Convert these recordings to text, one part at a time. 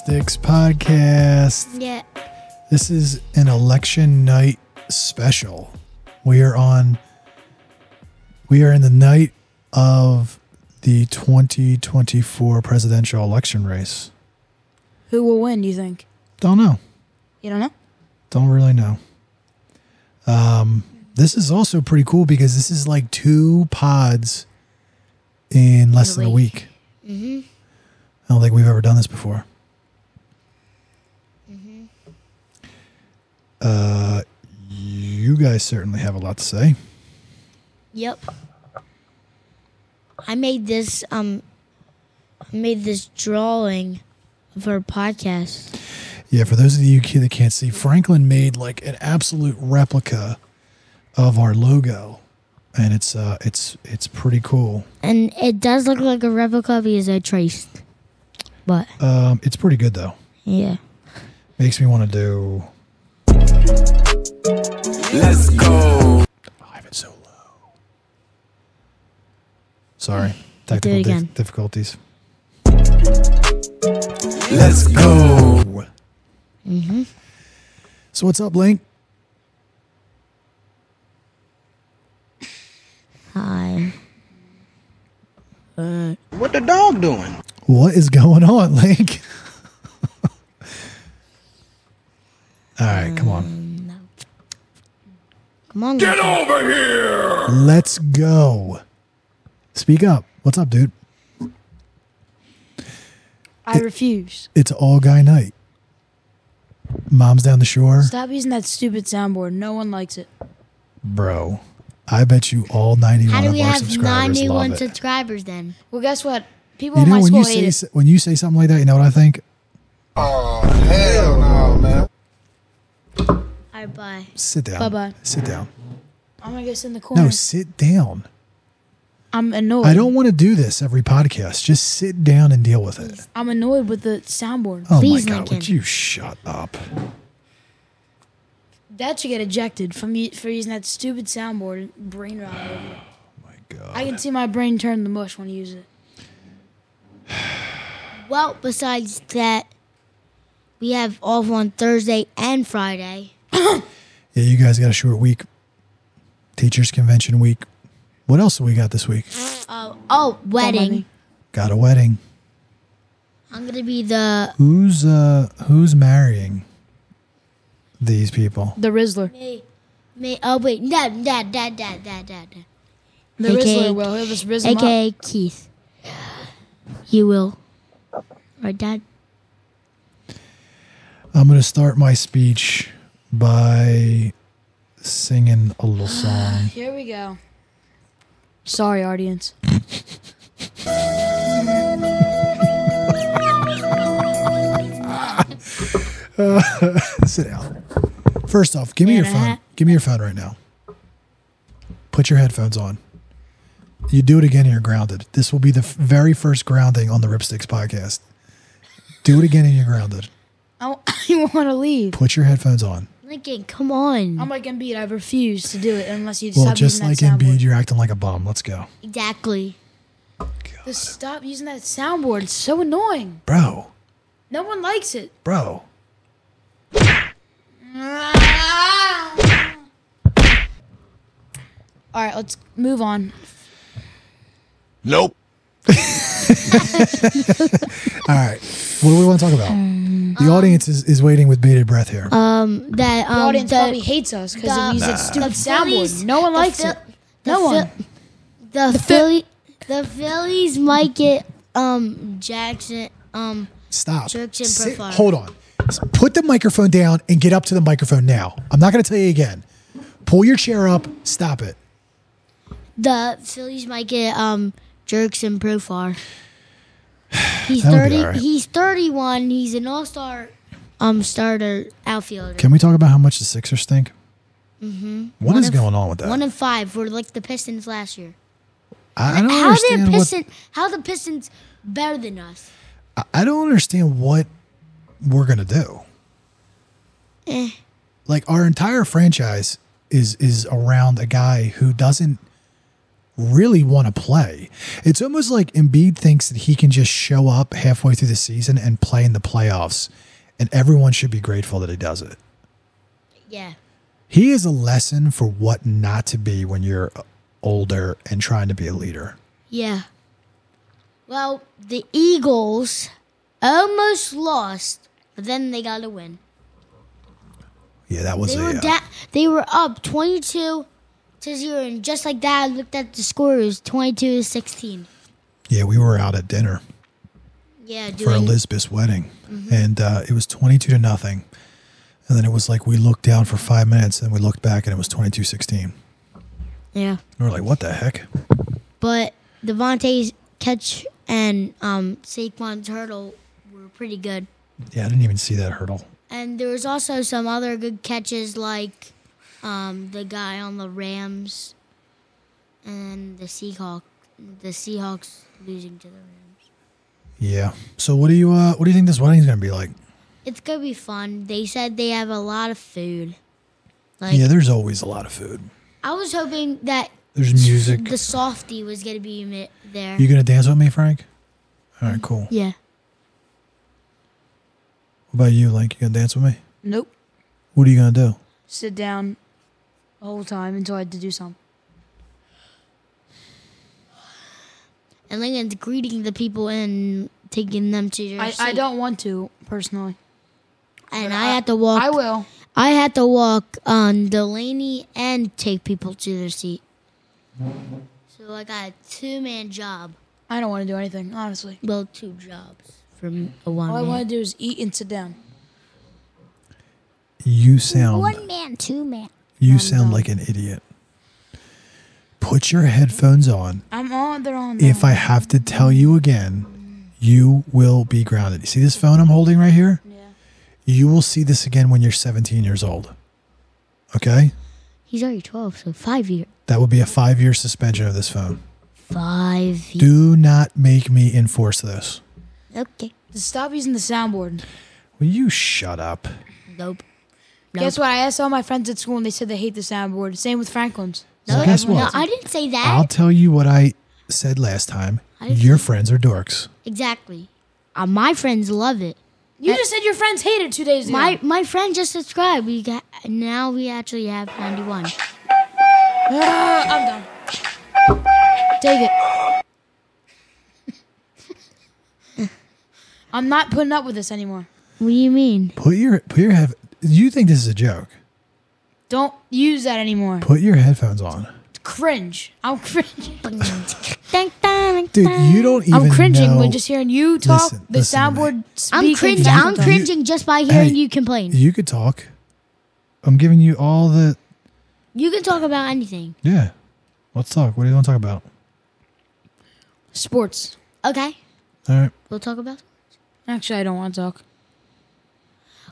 TheRippStixx Podcast. Yeah. This is an election night special. We are in the night of the 2024 presidential election race. Who will win, do you think? Don't know. You don't know? Don't really know. This is also pretty cool because this is like 2 pods in less than a week. Mm-hmm. I don't think we've ever done this before. Mm-hmm. You guys certainly have a lot to say. Yep. I made this drawing of our podcast. Yeah, for those of you that can't see, Franklin made like an absolute replica of our logo, and it's pretty cool. And it does look like a replica because I traced. But it's pretty good though. yeah. Makes me want to do. Let's go. I have it so low. Sorry, Do it technical again. difficulties. Let's go. Mm-hmm. So what's up, Link? Hi. What the dog doing? What is going on, Link? All right, come on. No. Come on. Get Goku. over here. Let's go. Speak up. What's up, dude? I refuse. It's all guy night. Mom's down the shore. Stop using that stupid soundboard. No one likes it. Bro, I bet you all 91 How do of we our have subscribers 91 love it. subscribers then? Well, guess what? People You in know, my when school you hate say it. when you say something like that, you know what I think? Oh, hell no, man. Alright, bye. Sit down. Bye-bye. Sit down. I'm going to go sit in the corner. No, sit down. I'm annoyed. I don't want to do this every podcast. Just sit down and deal with it. I'm annoyed with the soundboard. Oh Please, my God, Lincoln. would you shut up? That should get ejected for using that stupid soundboard and brain rot over it. My God. I can see my brain turn to mush when I use it. Well, besides that, we have off on Thursday and Friday. Yeah, you guys got a short week. Teachers convention week. What else do we got this week? Wedding. Got a wedding. I'm gonna be the Who's marrying these people? The Rizzler. me. Oh wait, dad. The AKA Rizzler will. He'll just rizz him up. AKA Keith. You will, right, Dad? I'm going to start my speech by singing a little song. Here we go. Sorry, audience. Sit down. First off, give me your phone. Give me your phone right now. Put your headphones on. You do it again and you're grounded. This will be the very first grounding on the TheRippStixx Podcast. Do it again and you're grounded. I want to leave. Put your headphones on. Lincoln, come on. I'm like Embiid. I refuse to do it unless you Well, stop just using like that soundboard. Embiid, you're acting like a bum. Let's go. Exactly. Just stop using that soundboard. It's so annoying. Bro. No one likes it. Bro. All right, let's move on. Nope. All right. What do we want to talk about? The audience is waiting with bated breath here. The audience probably hates us because we use that stupid soundboard. No one likes it. No one. The Phillies might get Jackson Stop. Church and Sit- Profile. hold on. Put the microphone down and get up to the microphone now. I'm not going to tell you again. Pull your chair up. Stop it. The Phillies might get Jerks and Profar. He's That'll be 30. all right. He's 31. He's an all-star starter outfielder. Can we talk about how much the Sixers stink? Mm-hmm. What is going on with that? 1-5 were like the Pistons last year. I don't understand How the Pistons better than us? I don't understand what we're gonna do. Like our entire franchise is around a guy who doesn't really want to play. It's almost like Embiid thinks that he can just show up halfway through the season and play in the playoffs, and everyone should be grateful that he does it. Yeah. He is a lesson for what not to be when you're older and trying to be a leader. Yeah. Well, the Eagles almost lost, but then they got a win. Yeah, that was they were up 22-0, and just like that, I looked at the score. It was 22-16. Yeah, we were out at dinner. Yeah, for Elizabeth's wedding, and it was 22-0. And then it was like we looked down for 5 minutes, and we looked back, and it was 22-16. Yeah. And we were like, "What the heck?" But Devontae's catch and Saquon's hurdle were pretty good. Yeah, I didn't even see that hurdle. And there was also some other good catches, like the guy on the Rams and the Seahawks losing to the Rams. Yeah. So what do you think this wedding's gonna be like? It's gonna be fun. They said they have a lot of food. Yeah, there's always a lot of food. I was hoping that there's music. The softie was gonna be there. You gonna dance with me, Frank? All right, cool. Yeah. What about you, Link? You gonna dance with me? Nope. What are you gonna do? Sit down the whole time until I had to do something. And Lincoln's greeting the people and taking them to your seat. I don't want to, personally. And I had to walk. I will. I had to walk on Delaney and take people to their seat. So I got a 2-man job. I don't want to do anything, honestly. Well, 2 jobs from a 1 man. All I want to do is eat and sit down. You sound 1 man, 2 man. You sound like an idiot. Put your headphones on. I'm on. They're on. If I have to tell you again, you will be grounded. You see this phone I'm holding right here? Yeah. You will see this again when you're 17 years old. Okay? He's already 12, so 5 years. That would be a 5-year suspension of this phone. 5 years. Do not make me enforce this. Okay. Stop using the soundboard. Will you shut up? Nope. Guess what? I asked all my friends at school, and they said they hate the soundboard. Same with Franklin's. No, guess what? No, I didn't say that. I'll tell you what I said last time. Your friends are dorks. Exactly. My friends love it. You just said your friends hate it 2 days ago. My friend just subscribed. Now we actually have 91. I'm done. Take it. I'm not putting up with this anymore. What do you mean? Put your head. You think this is a joke? Don't use that anymore. Put your headphones on. Cringe. I'm cringing. Dude, you don't even I'm cringing know. when just hearing you talk. Listen The to me. soundboard speak. I'm cringing just by hearing you complain. You could talk. I'm giving you all the... You can talk about anything. Yeah. Let's talk. What do you want to talk about? Sports. Okay. All right. We'll talk about sports. Actually, I don't want to talk.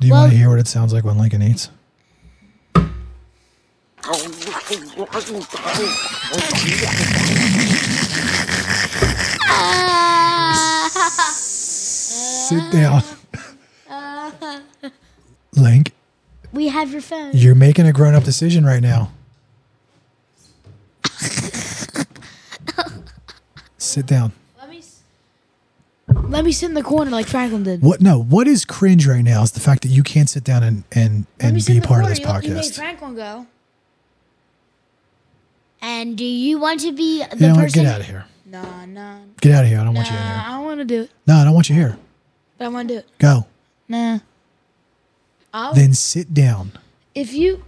Do you want to hear what it sounds like when Lincoln eats? Sit down. Link. We have your phone. You're making a grown-up decision right now. Sit down. Let me sit in the corner like Franklin did. What? No. What is cringe right now is the fact that you can't sit down and be part of this You made podcast. Franklin go. And do you want to be the You know what? person? Get out of here. Nah. Get out of here. I don't want you in here. I don't want to do it. No, I don't want you here. But I want to do it. Go. Nah. Then sit down. If you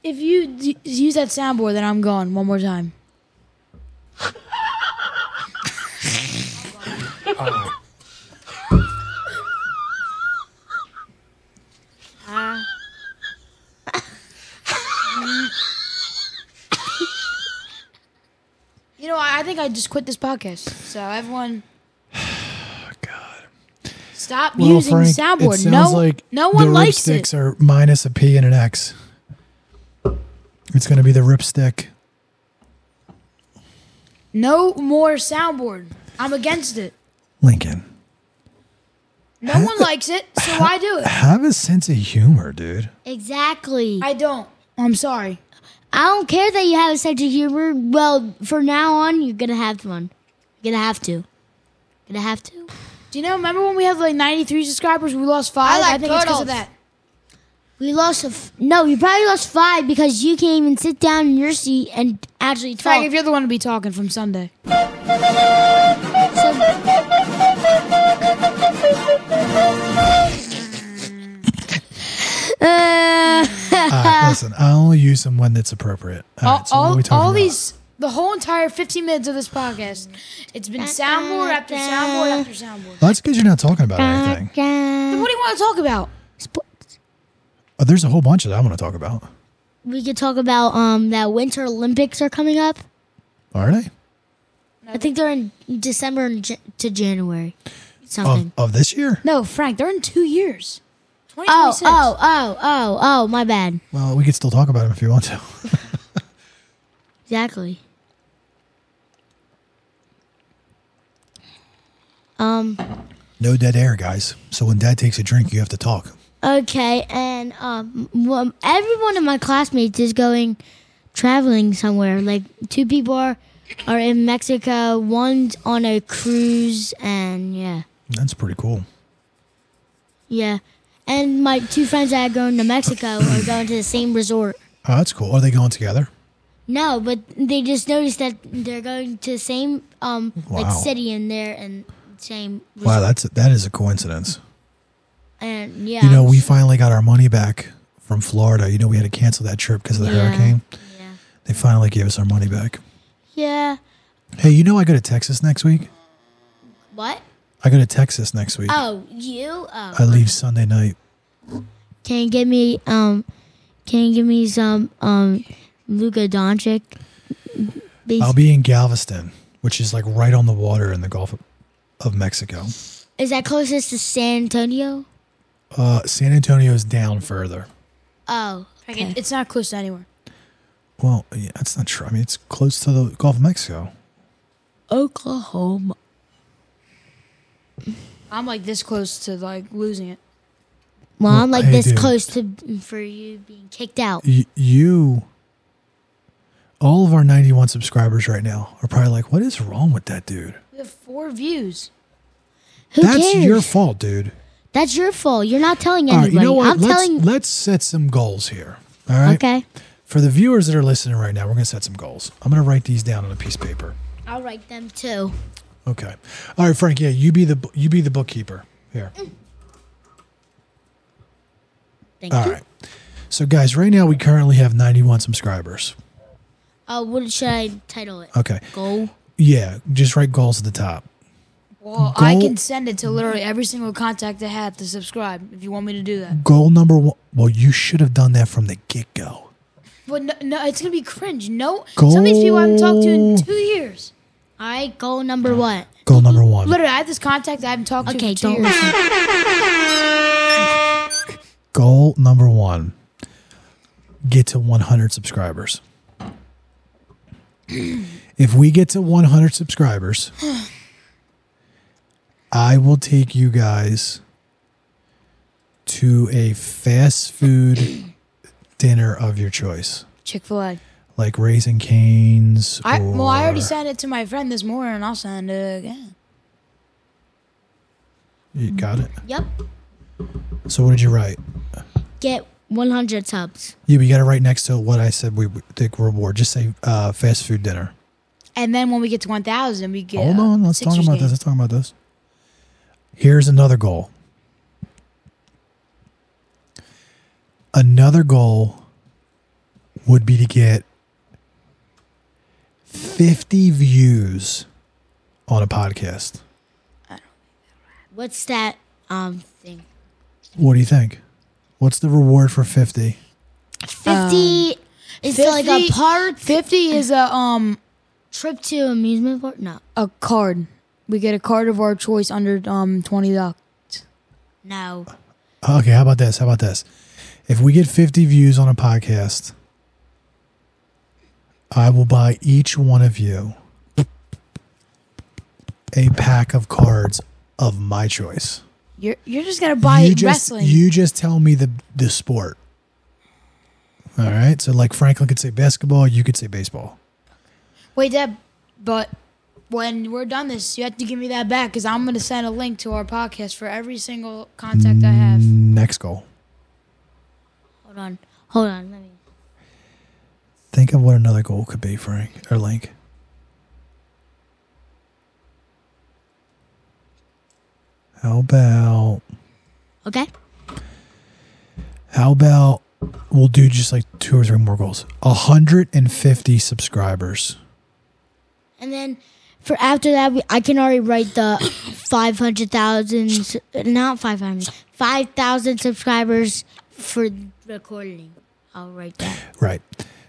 use that soundboard, then I'm gone one more time. You know, I think I just quit this podcast. So everyone, stop using Frank, soundboard. It sounds like no one likes it. TheRippStixx are minus a P and an X. It's going to be the RippStixx. No more soundboard. I'm against it. Lincoln. No one likes it, so I do it. Have a sense of humor, dude. Exactly. I don't. I'm sorry. I don't care that you have a sense of humor. Well, from now on, you're gonna have one. You're gonna have to. Do you know? Remember when we had like 93 subscribers? We lost 5. I think it's because of that. We lost no. We probably lost 5 because you can't even sit down in your seat and actually talk. Frank, if you're the one to be talking from Sunday. Listen, I'll only use them when it's appropriate. All right, so what are we talking about? The whole entire 15 minutes of this podcast, it's been soundboard after soundboard after soundboard. Well, that's because you're not talking about anything. Then what do you want to talk about? Sports. Oh, there's a whole bunch that I want to talk about. We could talk about that Winter Olympics are coming up. Are they? I think they're in December to January. Something. Of this year? No, Frank, they're in 2 years. 2026. Oh, my bad. Well, we could still talk about them if you want to. Exactly. No dead air, guys. So when Dad takes a drink, you have to talk. Okay, and every one of my classmates is going traveling somewhere. Like 2 people are in Mexico, one's on a cruise, and yeah. That's pretty cool. Yeah. And my 2 friends that are going to Mexico are going to the same resort. Oh, that's cool. Are they going together? No, but they just noticed that they're going to the same Wow. like city in there and same resort. Wow, that is a coincidence. And yeah. You know, we finally got our money back from Florida. You know, we had to cancel that trip because of the hurricane. Yeah. They finally gave us our money back. Yeah. Hey, you know I go to Texas next week? What? I go to Texas next week. Oh, you? Oh. I leave Sunday night. Can you give me some Luka Doncic? I'll be in Galveston, which is like right on the water in the Gulf of Mexico. Is that closest to San Antonio? San Antonio is down further. Oh, okay. It's not close to anywhere. Well, yeah, that's not true. I mean, it's close to the Gulf of Mexico. Oklahoma. I'm like this close to like losing it. Well, I'm like hey, this dude. close to for you being kicked out. All of our 91 subscribers right now are probably like, what is wrong with that dude? We have 4 views. That's That's your fault, dude. That's your fault. You're not telling All anybody. right, you know what? I'm Let's set some goals here. All right? Okay. For the viewers that are listening right now, we're going to set some goals. I'm going to write these down on a piece of paper. I'll write them too. Okay. All right, Frank. Yeah, you be the bookkeeper here. Thank All you. right. So, guys, right now we currently have 91 subscribers. What should I title it? Okay. Goal. Yeah, just write goals at the top. Well, I can send it to literally every single contact I have to subscribe if you want me to do that. Goal number 1. Well, you should have done that from the get-go. But no, it's gonna be cringe. No, Goal- some of these people I haven't talked to in 2 years. All right. Goal number what? Goal number 1. Literally, I have this contact I haven't talked to Okay, for 2 don't years. listen. Goal number 1. Get to 100 subscribers. If we get to 100 subscribers, I will take you guys to a fast food dinner of your choice. Chick-fil-A. Like Raising Cane's. I already sent it to my friend this morning, and I'll send it again. You got it? Yep. So what did you write? Get 100 subs. Yeah, we got to write next to what I said we would take reward. Just say fast food dinner. And then when we get to 1,000, we get. Hold on. Let's talk Sixers about game. this. Let's talk about this. Here's another goal. Another goal would be to get 50 views on a podcast. What's that thing? What do you think? What's the reward for 50? 50 is like a park 50 is a trip to amusement park. No. a card. We get a card of our choice under $20. No. Okay, how about this? How about this? If we get 50 views on a podcast, I will buy each one of you a pack of cards of my choice. You're just gonna buy wrestling. You just tell me the sport. All right. So like Franklin could say basketball, you could say baseball. Wait, Deb, but when we're done this, you have to give me that back because I'm going to send a link to our podcast for every single contact I have. Next goal. Hold on. Let me. Think of what another goal could be, Frank or Link. How about? Okay. How about we'll do just like 2 or 3 more goals? 150 subscribers. And then for after that, I can already write the 500,000, not 500, 5,000 subscribers for recording. I'll write that. Right.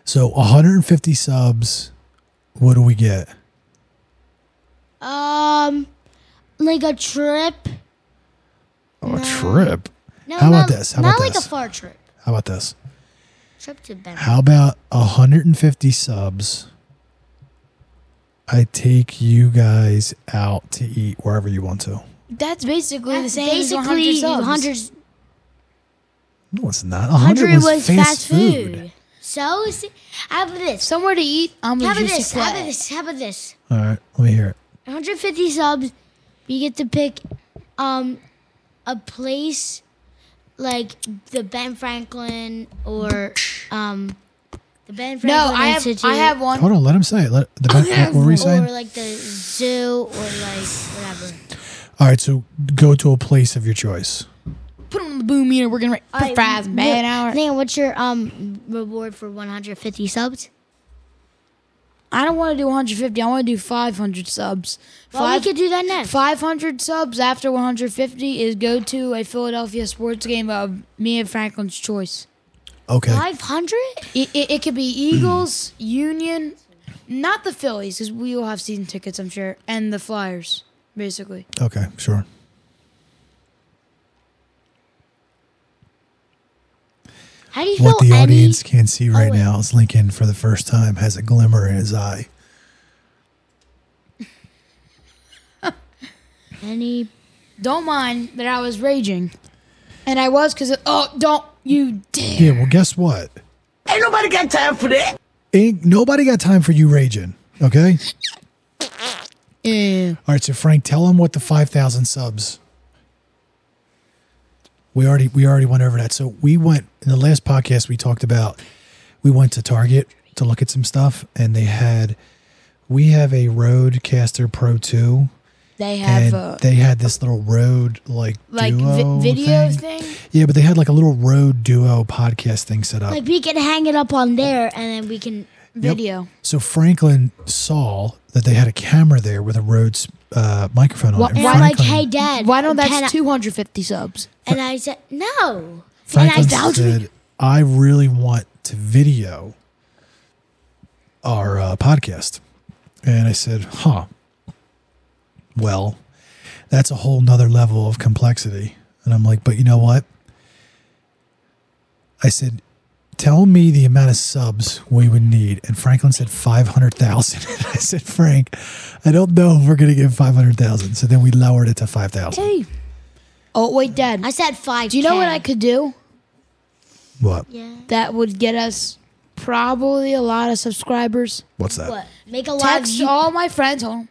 So 150 subs. What do we get? Like a trip. Oh, a trip. No, How about this? Not like a far trip. How about this? Trip to Denver. How about 150 subs? I take you guys out to eat wherever you want to. That's basically the same as Basically, 100 subs. No, it's not. 100 was fast food. So, see, how about this? Somewhere to eat, I'm How going about to this? How about this? All right, let me hear it. 150 subs. You get to pick a place like the Ben Franklin or the Ben Franklin No, Institute. I have one. Hold on, let him say it. What were we saying? Or like the zoo or like whatever. All right, so go to a place of your choice. Put them on the boom meter. We're going to write fries, man, hour. Dan, what's your reward for 150 subs? I don't want to do 150. I want to do 500 subs. Well, we could do that next. 500 subs after 150 is go to a Philadelphia sports game of me and Franklin's choice. Okay. 500? It could be Eagles, Union, not the Phillies, because we will have season tickets, I'm sure, and the Flyers, basically. Okay, sure. How do you What spell the any? audience can't see right wait. now is Lincoln, for the first time, has a glimmer in his eye. Any? Don't mind that I was raging. And I was because, don't you dare. Yeah, well, guess what? Ain't nobody got time for that. Ain't nobody got time for you raging, okay? Yeah. All right, so Frank, tell him what the 5,000 subs. We already went over that. So we went in the last podcast. We talked about we went to Target to look at some stuff, and we have a Rodecaster Pro 2. They have and they had this little Rode Duo video thing. Yeah, but they had like a little Rode Duo podcast thing set up. Like we can hang it up on there, and then we can video. So Franklin saw that they had a camera there with a Rode microphone on it. And I'm like, hey, Dad. Why don't that's 250 subs? And I said, no. Franklin and said, I really want to video our podcast. And I said, well, that's a whole nother level of complexity. And I'm like, but you know what? I said, tell me the amount of subs we would need. And Franklin said 500,000. And I said, Frank, I don't know if we're going to get 500,000. So then we lowered it to 5,000. Hey. Oh, wait, Dad. I said 5K. Do you know what I could do? What? Yeah. That would get us probably a lot of subscribers. What's that? What? Make a lot Text of all my friends. Hold on.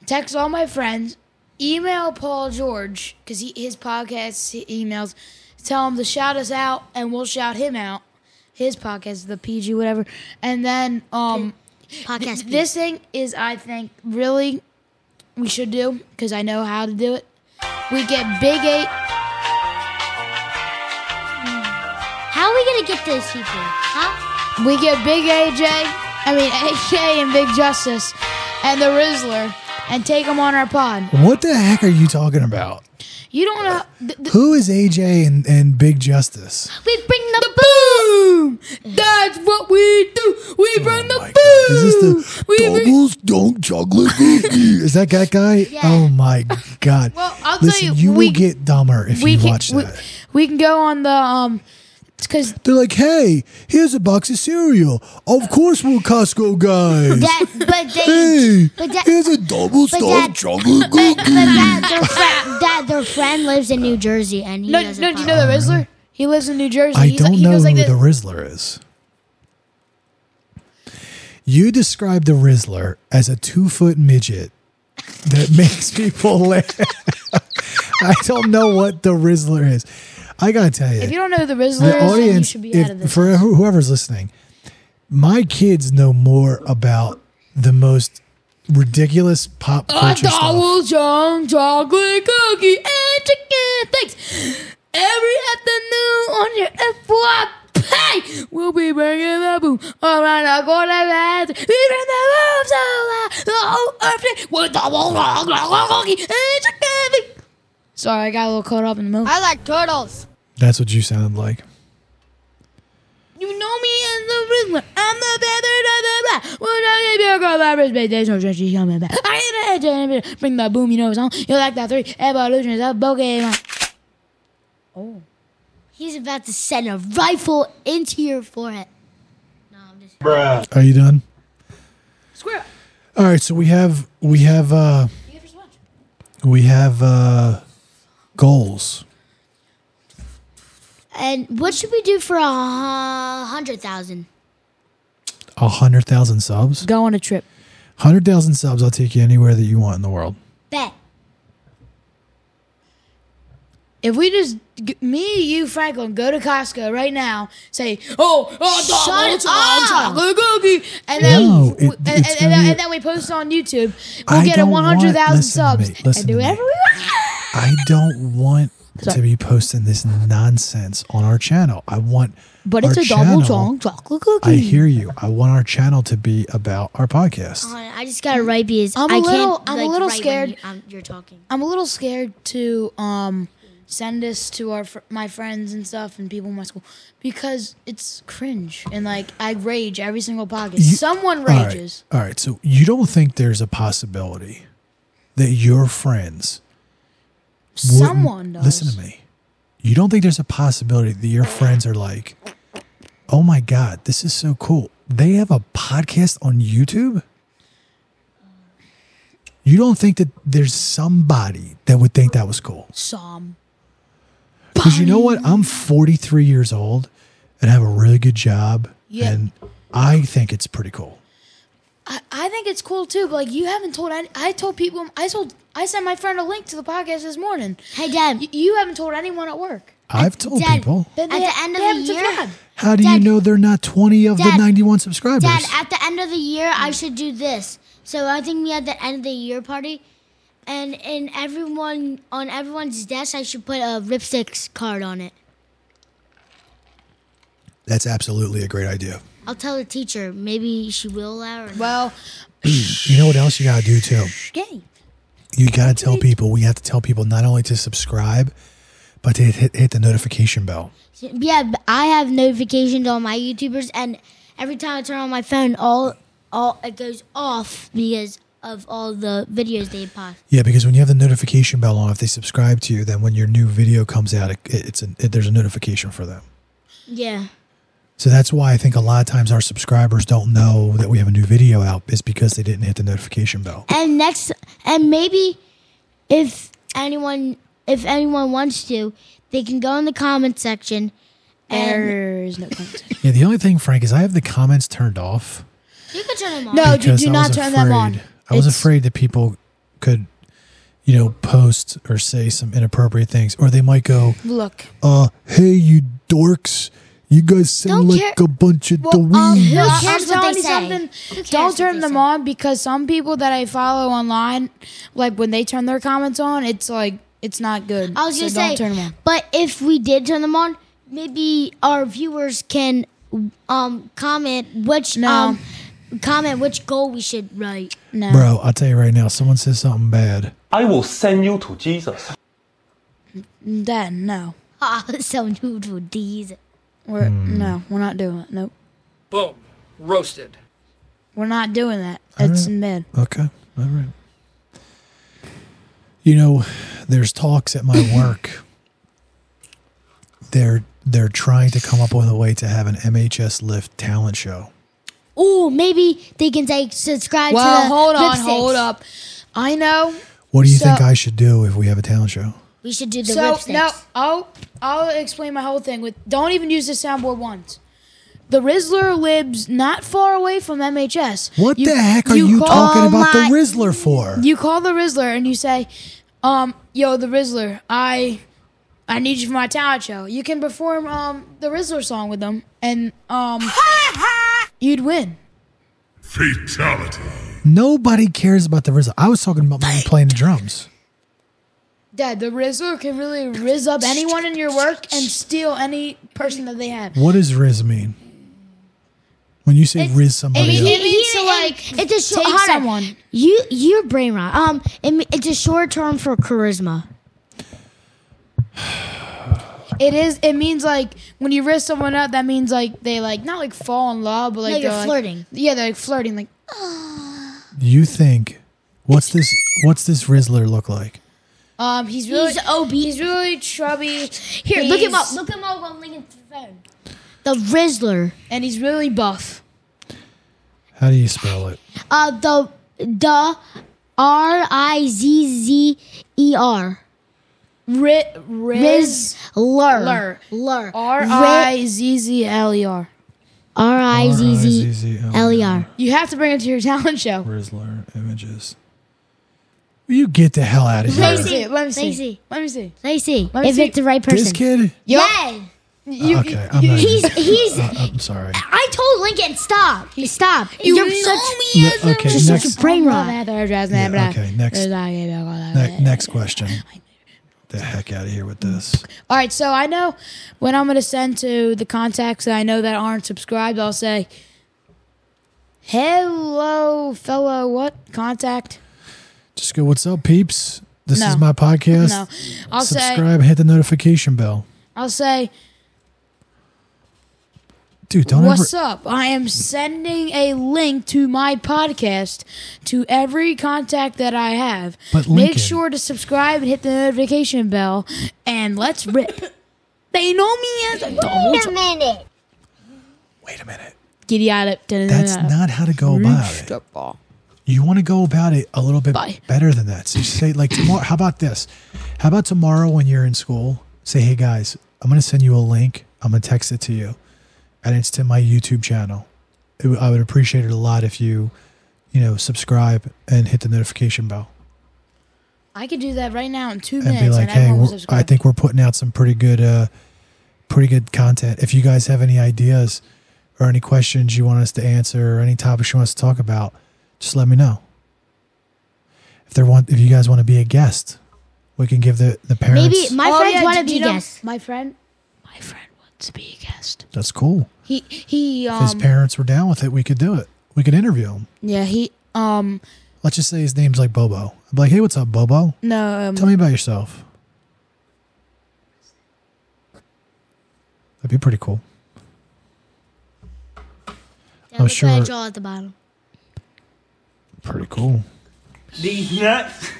Text all my friends. Email Paul George, because his podcast emails. Tell him to shout us out, and we'll shout him out. His podcast, the PG, whatever. And then podcast. This thing is, I think, really we should do, because I know how to do it. We get Big 8. How are we going to get those people? Huh? We get Big AJ and Big Justice and the Rizzler and take them on our pod. What the heck are you talking about? You don't know. Who is AJ and Big Justice? We bring the Boom! That's what we do. We bring the God. boom. Is this the Doubles Dunk Chocolate Cookie? Is that guy? Yeah. Oh my God. Well, I'll Listen, tell you. will get dumber if you watch that. We can go on the because they're like, hey, here's a box of cereal. Of course we're Costco guys. Here's a double stuffed chocolate cookie. Their friend lives in New Jersey, and he doesn't. No, do you know the Rizzler? He lives in New Jersey. I He don't know goes who like the this. Rizzler is. You describe the Rizzler as a 2-foot midget that makes people laugh. I don't know what the Rizzler is. I gotta tell you, If you don't know who the Rizzler the is, then you audience, should be out of this. for whoever's listening, my kids know more about the most ridiculous pop culture stuff. Double chunk chocolate cookie and chicken things. Every afternoon on your FYP, we'll be bringing the boom around the corner. We bring the room so loud, the whole earth with double chocolate cookie and chicken things. Sorry, I got a little caught up in the moment. I like turtles. That's what you sounded like. You know me as the Rizzler. I'm the feather of the black. When I give you a girl that respect, there's no she's coming back. I ain't the bring the boom, you know song. You like that 3 evolutions of Pokemon. Oh. He's about to send a rifle into your forehead. No, I'm just. Are you done? Square. All right, so we have You get first watch. goals. And what should we do for 100,000? 100,000 subs. Go on a trip. 100,000 subs. I'll take you anywhere that you want in the world. Bet. If we just, me, you, Franklin, go to Costco right now, say, Shut double up. chocolate cookie, and then, No, it's gonna be- and then we post it on YouTube, we'll I get a don't want- 100,000 listen to subs me, listen and do to me. whatever we want. I don't want Sorry. to be posting this nonsense on our channel. I want But it's our a double channel- chocolate cookie. I hear you. I want our channel to be about our podcast. I just got to write because I'm a I little- can't. I'm a like, little write when scared. you're talking. I'm a little scared to send this to my friends and stuff and people in my school because it's cringe and like I rage every single podcast. Someone rages. All right. So you don't think there's a possibility that your friends wouldn't- Someone does. Listen to me. You don't think there's a possibility that your friends are like, oh my God, this is so cool. They have a podcast on YouTube? You don't think that there's somebody that would think that was cool? Some. Because you know what? I'm 43 years old and have a really good job. Yeah. And I think it's pretty cool. I think it's cool too, but like you haven't told any. I told people. I sent my friend a link to the podcast this morning. Hey, Dad. You haven't told anyone at work. I've told Dad, people. Then At the end of they the haven't year- subscribed. How do you Dad- know they're not 20 of the Dad- 91 subscribers? Dad, at the end of the year, I should do this. So I think we had the end of the year party, and on everyone's desk, I should put a RippStixx card on it. That's absolutely a great idea. I'll tell the teacher. Maybe she will allow her. Well, You know what else you got to do too? gay. You got to tell people, we have to tell people not only to subscribe, but to hit the notification bell. Yeah, but I have notifications on my YouTubers, and every time I turn on my phone, all it goes off because of all the videos they post. Yeah, because when you have the notification bell on, if they subscribe to you, then when your new video comes out, there's a notification for them. Yeah. So that's why I think a lot of times our subscribers don't know that we have a new video out, is because they didn't hit the notification bell. And maybe if anyone wants to, they can go in the comment section. And There's no comment. Yeah, the only thing, Frank, is I have the comments turned off. you can turn them on. No, because do I not was turn them on. afraid- I was It's- afraid that people could, post or say some inappropriate things, or they might go, Look. hey, you dorks, you guys sound Don't like care- a bunch of Well, dweebs. who I'm cares what telling they you say? something. Who cares Don't what turn they them say? on because some people that I follow online, like when they turn their comments on, it's like it's not good. I was so gonna don't say, turn them on. but if we did turn them on, maybe our viewers can comment which No. which goal we should write. No, Bro, I'll tell you right now, someone says something bad. I will send you to Jesus. Dad, no. So new to these. We're not doing it. Nope, Boom. Roasted. we're not doing that. It's in bed. Okay, all right. There's talks at my work. They're trying to come up with a way to have an MHS Lift talent show. Oh, maybe they can say subscribe Well, to the hold on, RippStixx. hold up. I know. What do you So- think I should do if we have a talent show? We We should do the So RippStixx. no, I'll explain my whole thing with. Don't even use the soundboard once. The Rizzler lives not far away from MHS. What the heck are you talking about the Rizzler for? You call the Rizzler and you say, yo, the Rizzler, I need you for my talent show. You can perform the Rizzler song with them, and you'd win. Fatality. Nobody cares about the Rizzler. I was talking about me playing the drums. Dad, the Rizzler can really rizz up anyone in your work and steal any person that they have. What does Riz mean? When you say Riz somebody it up. means to like It's a short. take Hold on. someone. You're brain rot. It's a short term for charisma. It is. It means like when you rizz someone up, that means like they like not like fall in love, but like No, you're they're, like- flirting. Yeah, they're like flirting. Like You think what's this Rizzler look like? he's really He's obese. He's really chubby. Here, look him up. Look him up on Lincoln's phone. The Rizzler. And he's really buff. How do you spell it? The Rizzler. Rizzler. Rizzler. Rizzler. Rizzler. You have to bring it to your talent show. Rizzler images. You get the hell out of here. Let me see. Let me see. Lacey. Let me see. Lacey, Let me if see. it's the right person. This kid? Yeah. Okay, I'm not He's. I'm sorry. I told Lincoln, stop. Stop. You You're know such. me Yeah, as a okay, You're such next. a brain rot. Yeah, okay, next question. The heck out of here with this. All right, so I know when I'm going to send to the contacts that I know that aren't subscribed, I'll say, hello, fellow what? Contact? Just go, what's up, peeps? This No. is my podcast. No. I'll Subscribe, hit the notification bell. say, Dude, don't what's ever. up? I am sending a link to my podcast to every contact that I have. But Make Lincoln- sure to subscribe and hit the notification bell, and let's rip. They know me as a Wait a minute. Wait a minute. Giddy out it. That's not how to go about it. You want to go about it a little bit better than that. So you say, like, tomorrow, how about this? How about tomorrow when you're in school, say, hey, guys, I'm going to send you a link. I'm going to text it to you. And it's to my YouTube channel. I would appreciate it a lot if you subscribe and hit the notification bell. I could do that right now in 2 And minutes. be like, and everyone hey, will I subscribe. think we're putting out some pretty good content. If you guys have any ideas or any questions you want us to answer or any topics you want us to talk about, just let me know. If you guys want to be a guest, we can give the parents. Maybe my friends want to be guests. My friend wants to be a guest. That's cool. He If his parents were down with it, we could do it. We could interview him. yeah, Let's just say his name's like Bobo. I'd be like, hey, what's up, Bobo? no, Tell me about yourself. That'd be pretty cool. Yeah, look sure. what I draw at the bottom. Pretty cool. These nuts.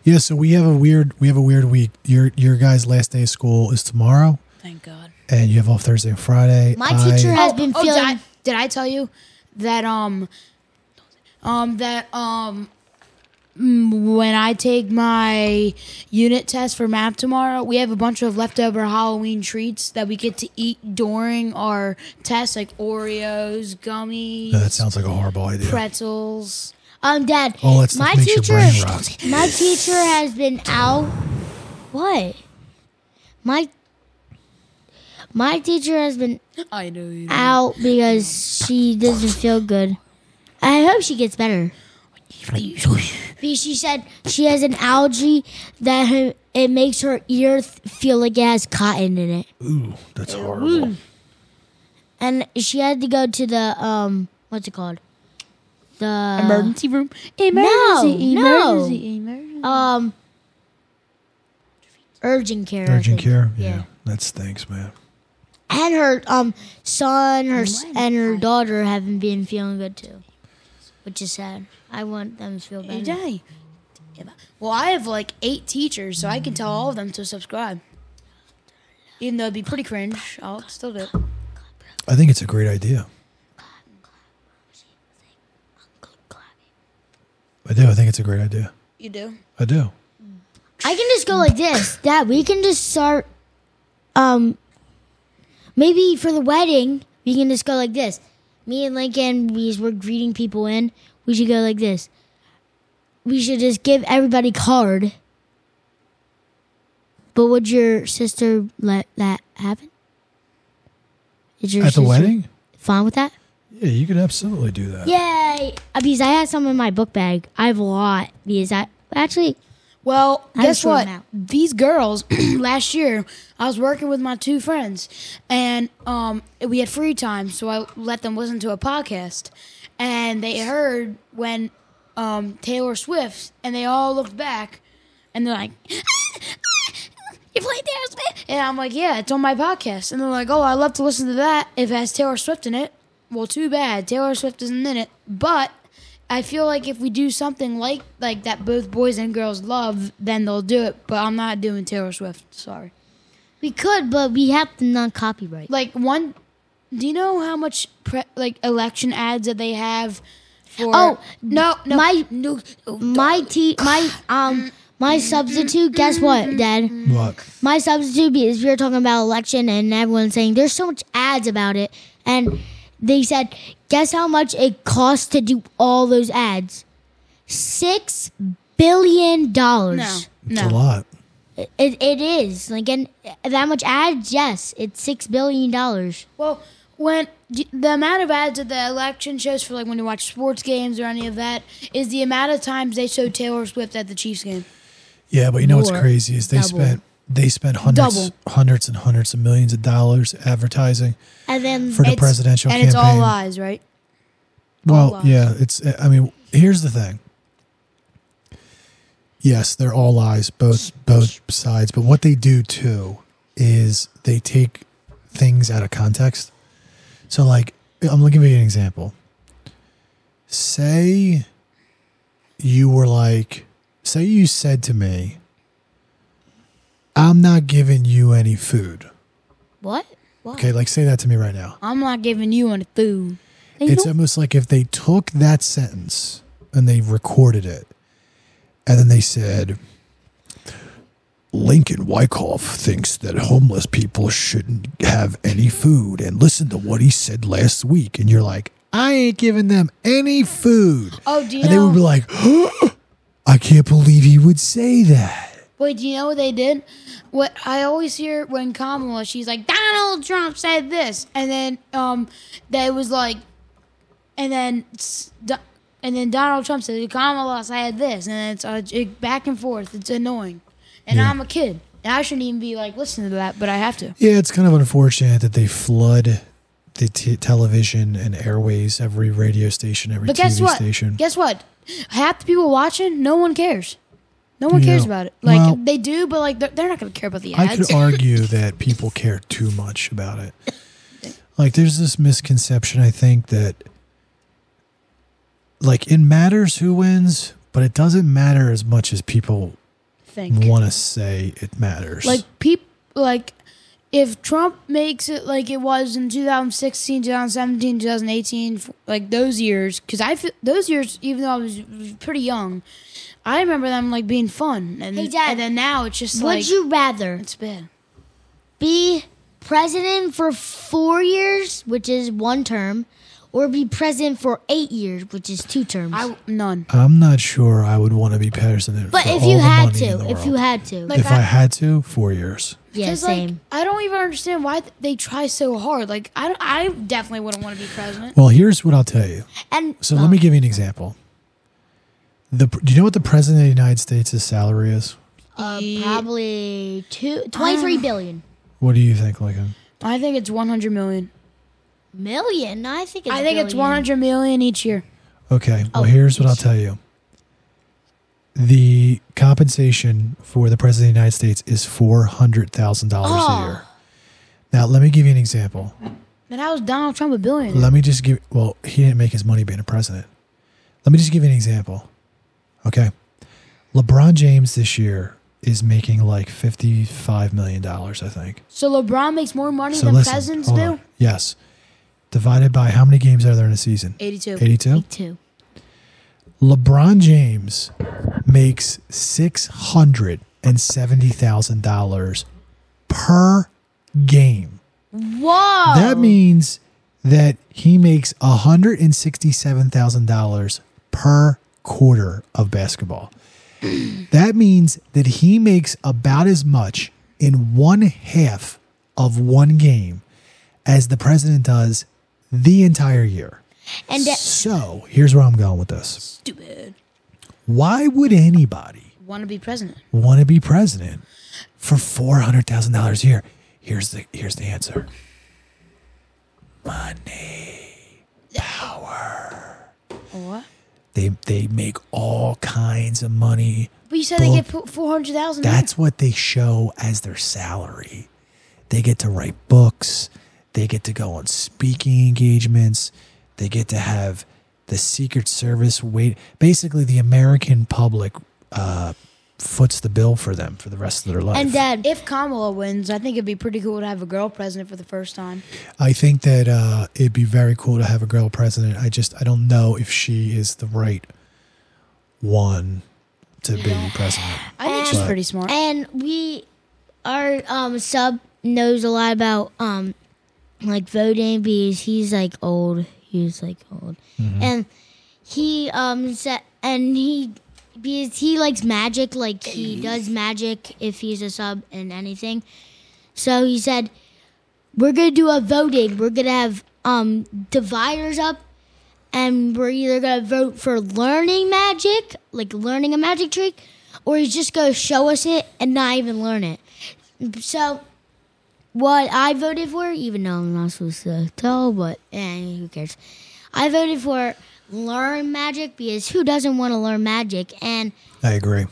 Yeah, so we have a weird week. Your guys' last day of school is tomorrow, thank God. and you have off Thursday and Friday. My teacher has been feeling. Did I tell you that when I take my unit test for math tomorrow, we have a bunch of leftover Halloween treats that we get to eat during our test, like Oreos, gummies, No, that sounds like a horrible idea. pretzels. Dad. All that stuff my makes your teacher. brain rot. My teacher has been out. What? My teacher has been I know you. out because she doesn't feel good. I hope she gets better. Because she said she has an algae that it makes her ear feel like it has cotton in it. Ooh, that's horrible. And she had to go to the what's it called? The Emergency room. No. Emergency. urgent care. I Urgent think. care? Yeah. That stinks, man. And her son, and her daughter haven't been feeling good too, which is sad. I want them to feel better. Hey, well, I have like 8 teachers, so I can tell all of them to subscribe. Even though it'd be pretty cringe, I'll still do it. I think it's a great idea. I do. I think it's a great idea. You do? I do. I can just go like this. Dad, we can just start, maybe for the wedding, we can just go like this. Me and Lincoln, we're greeting people in. We should go like this. We should just give everybody card. But would your sister let that happen? Is your At the sister wedding? fine with that? Yeah, you could absolutely do that. Yay! Because I had some in my book bag. I have a lot. Because I actually... Well, I'm guess sure what? now. These girls, last year, I was working with my 2 friends, and we had free time, so I let them listen to a podcast. And they heard when Taylor Swift, and they all looked back, and they're like, you play Taylor Swift? And I'm like, yeah, it's on my podcast. And they're like, oh, I love to listen to that if it has Taylor Swift in it. Well, too bad. Taylor Swift isn't in it. But I feel like if we do something like that both boys and girls love, then they'll do it. But I'm not doing Taylor Swift. Sorry. We could, but we have to non-copyright. Do you know how much election ads that they have for? Oh, no. My substitute, guess what, Dad? What? My substitute, because we were talking about election and everyone's saying there's so much ads about it. And they said, guess how much it costs to do all those ads? $6 billion. No. It's a lot. It is. Like, and that much ads, yes. It's $6 billion. Well, when the amount of ads that the election shows for, like, when you watch sports games or any of that is the amount of times they show Taylor Swift at the Chiefs game. Yeah, but you know what's More. crazy is they spent hundreds and hundreds of millions of dollars advertising And then for the presidential and campaign. it's all lies, right? Well, lies. yeah, I mean, here's the thing. Yes, they're all lies, both sides. But what they do too is they take things out of context. So, like, I'm going to give you an example. Say you said to me, I'm not giving you any food. what? Okay, like, say that to me right now. I'm not giving you any food. It's almost like if they took that sentence and they recorded it, and then they said, Lincoln Wyckoff thinks that homeless people shouldn't have any food, and listen to what he said last week. And you're like, I ain't giving them any food. Oh, do you and know? they would be like, I can't believe he would say that. Wait, do you know what they did? What I always hear when Kamala, she's like, Donald Trump said this, and then they was like, and then Donald Trump said Kamala said this, and it's back and forth. It's annoying, and Yeah. I'm a kid, and I shouldn't even be like listening to that, but I have to. Yeah, it's kind of unfortunate that they flood the television and airways, every radio station, every But TV guess what? station. Guess what? Half the people watching, no one cares. No one cares about it. Like, well, they do, but like they're not going to care about the I ads. could argue that people care too much about it. Like, there's this misconception, I think, that, like, it matters who wins, but it doesn't matter as much as people think. want to say it matters. Like if Trump makes it like it was in 2016, 2017, 2018, like those years, because I feel those years, even though I was pretty young, I remember them like being fun. And, Hey, Dad, and then now it's just Would like you rather it's bad. be president for 4 years, which is 1 term, or be president for 8 years, which is 2 terms? None. I'm not sure I would want to be president. But for if all you the had money in to, the if you world. had to. Like, If I had to, 4 years. Yeah, 'Cause, same. Like, I don't even understand why they try so hard. Like I definitely wouldn't want to be president. Well, here's what I'll tell you. And So let me give you an example. Do you know what the president of the United States' salary is? probably 23 billion. What do you think, Lincoln? I think it's 100 million. Million? I think it's It's billion. 100 million each year. Okay, well, here's what I'll tell you. The compensation for the president of the United States is $400,000 a year. Now, let me give you an example. And how is Donald Trump a billionaire? Let me just give, well, he didn't make his money being a president. Let me just give you an example. Okay. LeBron James this year is making like $55 million, I think. So LeBron makes more money So than listen, presidents hold do? on. Yes. Divided by how many games are there in a season? 82. 82? 2. LeBron James makes $670,000 per game. Whoa. That means that he makes $167,000 per quarter of basketball. That means that he makes about as much in one half of one game as the president does the entire year. And so here's where I'm going with this. Stupid. Why would anybody Want to be president? for $400,000 a year? Here's the answer. Money, power. What? They make all kinds of money. But you said they get $400,000. That's what they show as their salary. They get to write books. They get to go on speaking engagements. They get to have the Secret Service wait. Basically, the American public foots the bill for them for the rest of their life. And Dad, If Kamala wins, I think it'd be pretty cool to have a girl president for the first time. I think that it'd be very cool to have a girl president. I don't know if she is the right one to be president. I think she's pretty smart. and our sub knows a lot about like voting because he's like old. And he said, and he, because he likes magic, like he does magic if he's a sub in anything. So he said, we're gonna do a voting. We're gonna have dividers up, and we're either gonna vote for learning magic, like learning a magic trick, or he's just gonna show us it and not even learn it. So what I voted for, even though I'm not supposed to tell, but who cares? I voted for learn magic because who doesn't want to learn magic? And I agree.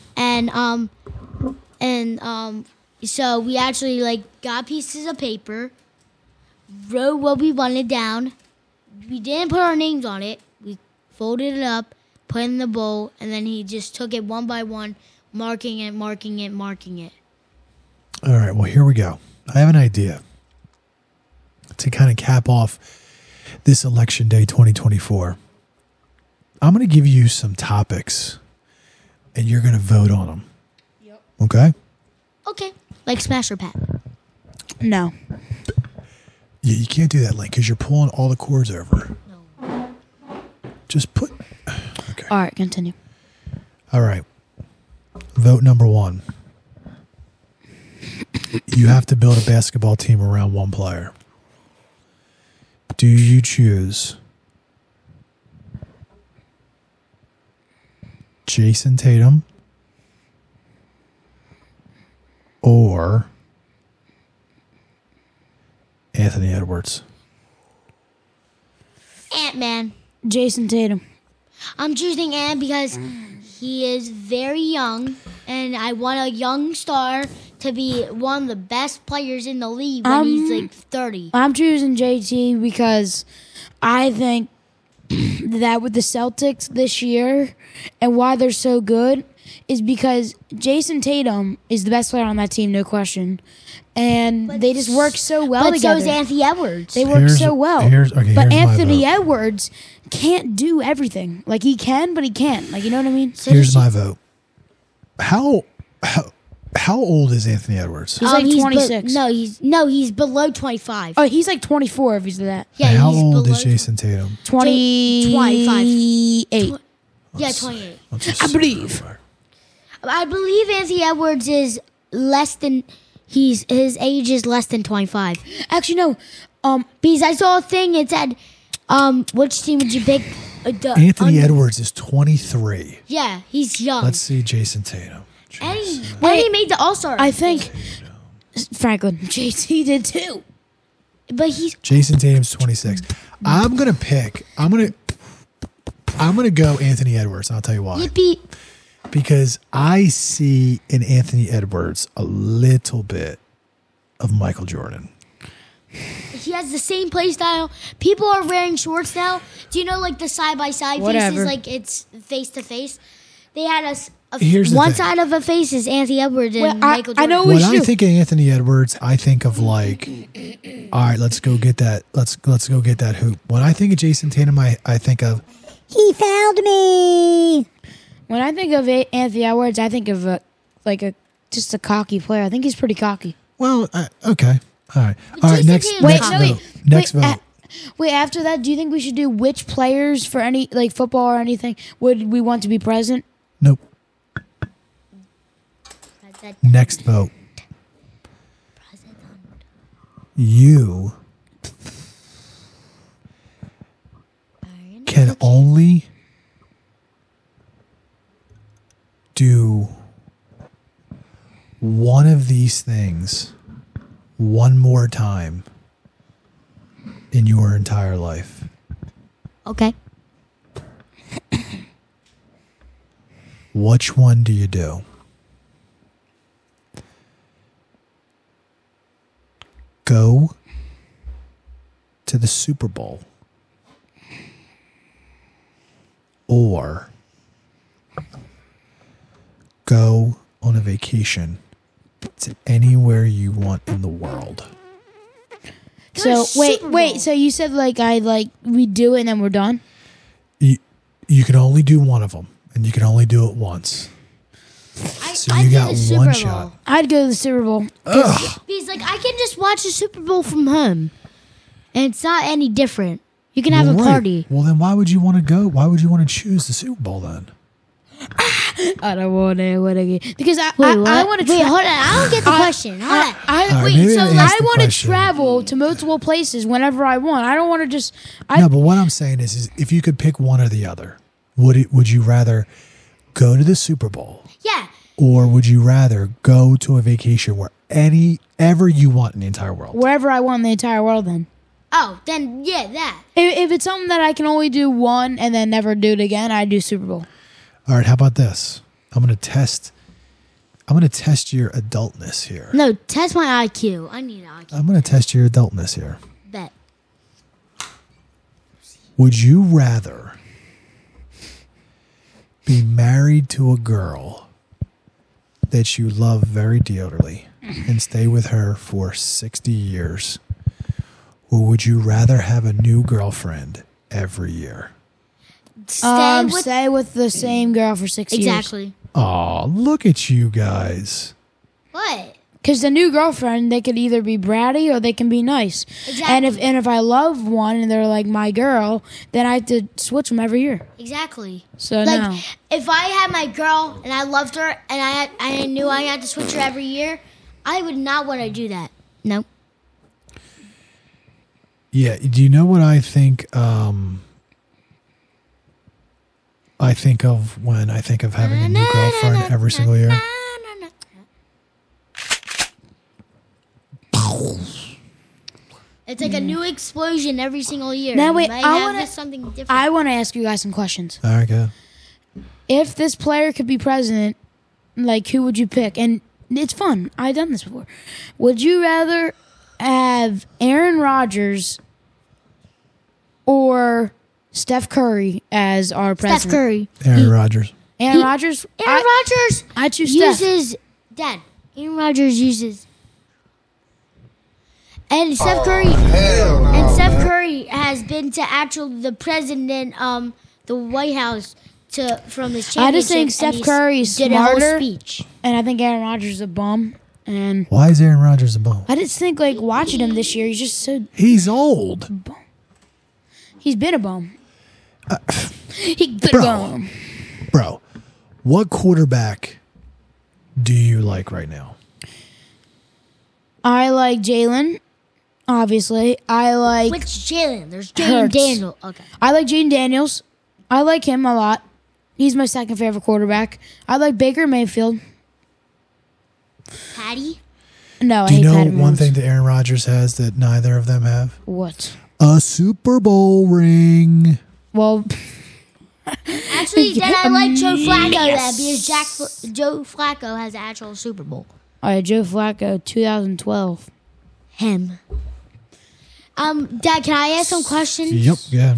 So we actually like got pieces of paper, wrote what we wanted down. We didn't put our names on it. We folded it up, put it in the bowl, and then he just took it one by one, marking it. All right, well, here we go. I have an idea to kind of cap off this election day 2024. I'm going to give you some topics, and you're going to vote on them. Yep. Okay? Okay. Like Smash or Pat. No. Yeah, you can't do that, Link, because you're pulling all the cords over. No. Just put... Okay. All right, continue. All right. Vote number 1. You have to build a basketball team around one player. Do you choose Jason Tatum or Anthony Edwards? Ant-Man. Jason Tatum. I'm choosing Ant because he is very young, and I want a young star to be one of the best players in the league when he's like 30. I'm choosing JT because I think that with the Celtics this year and why they're so good is because Jason Tatum is the best player on that team, no question. And they just work so well But together. so is Anthony Edwards. They work so well. But my Anthony vote. Edwards can't do everything. Like, he can, but he can't. Like, you know what I mean? Here's my vote. How old is Anthony Edwards? He's like 26. He's below 25. Oh, he's like 24 if he's that. Yeah, And how he's old below is Jason Tatum? 28. Yeah, 28. I believe. I believe Anthony Edwards is less than his age is less than 25. Actually, no. Because I saw a thing. It said, which team would you pick? Anthony Edwards is 23. Yeah, he's young. Let's see Jason Tatum. And he made the All-Star. I think Franklin JT did too. But he's Jason Tatum's 26. I'm gonna go Anthony Edwards. And I'll tell you why. Yippee. Because I see in Anthony Edwards a little bit of Michael Jordan. He has the same play style. People are wearing shorts now. Do you know like the side-by-side faces? Like it's face-to-face. They had one side of a face is Anthony Edwards and Michael Jordan. I know when I think of Anthony Edwards, I think of like, all right, let's go get that. Let's go get that hoop. When I think of Jason Tatum, I think of He found me. When I think of Anthony Edwards, I think of just a cocky player. I think he's pretty cocky. Well, okay. All right. Next vote. Wait, after that, do you think we should do which players for any football or anything would we want to be present? Nope. Next vote. You can only do one of these things one more time in your entire life. Okay. Which one do you do? Go to the Super Bowl or go on a vacation to anywhere you want in the world. So wait. So you said we do it and then we're done? You can only do one of them, and you can only do it once. So you got one shot. I'd go to the Super Bowl. Because I can just watch the Super Bowl from home, and it's not any different. You can have a party. Well, then why would you want to go? Why would you want to choose the Super Bowl then? I don't want to because I want to. Wait, hold on. I don't get the question. Hold on. I want to travel to multiple places whenever I want. I don't want to just. No, but what I'm saying is if you could pick one or the other, would you rather go to the Super Bowl? Yeah. Or would you rather go to a vacation wherever you want in the entire world? Wherever I want in the entire world, then. Oh, then yeah, that. If it's something that I can only do one and then never do it again, I'd do Super Bowl. All right, how about this? I'm gonna test your adultness here. No, test my IQ. I need an IQ. I'm gonna test your adultness here. Bet. Would you rather be married to a girl that you love very dearly and stay with her for 60 years? Or would you rather have a new girlfriend every year? Stay with the same girl for 6 years. Exactly. Oh, look at you guys. What? Because the new girlfriend, they could either be bratty or they can be nice. Exactly. And if I love one and they're like my girl, then I have to switch them every year. Exactly. So no. If I had my girl and I loved her and I knew I had to switch her every year, I would not want to do that. No. Yeah. Do you know what I think? I think of when I think of having a new girlfriend every single year. It's like a new explosion every single year. Now wait, something different. I want to ask you guys some questions. All right, go. If this player could be president, who would you pick? And it's fun. I've done this before. Would you rather have Aaron Rodgers or Steph Curry as our president? Steph Curry. Aaron Rodgers. Aaron Rodgers? Aaron Rodgers I choose Steph. Aaron Rodgers uses. And Steph Curry has been to the president, the White House from his championship. I just think Steph Curry is smarter, did a whole speech. And I think Aaron Rodgers is a bum. And why is Aaron Rodgers a bum? I just think watching him this year, he's just so. He's old. He's been a bum. He's been a bum. Bro, what quarterback do you like right now? I like Jalen. Obviously, I like. Which Jalen? There's Jaden Daniels. Okay. I like Jaden Daniels. I like him a lot. He's my second favorite quarterback. I like Baker Mayfield. Patty? No, I hate Patty. Do you know one Mahomes. thing that Aaron Rodgers has that neither of them have? What? A Super Bowl ring. Well, actually, then I like Joe Flacco because Joe Flacco has an actual Super Bowl. All right, Joe Flacco, 2012. Him. Dad, can I ask some questions? Yep, yeah.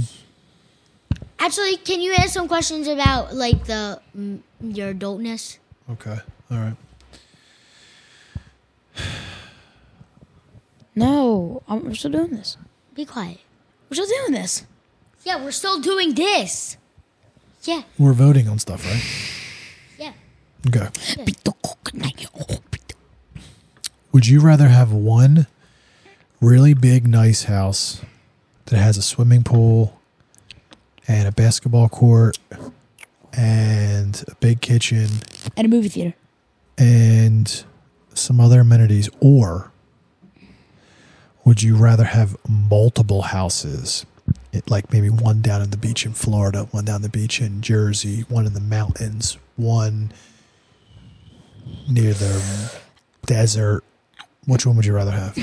Actually, can you ask some questions about your adultness? Okay, all right. No, we're still doing this. Be quiet. We're still doing this. Yeah, we're still doing this. Yeah. We're voting on stuff, right? Yeah. Okay. Would you rather have one really big, nice house that has a swimming pool and a basketball court and a big kitchen And a movie theater. and some other amenities, or would you rather have multiple houses, like maybe one down in the beach in Florida, one down the beach in Jersey, one in the mountains, one near the desert? Which one would you rather have?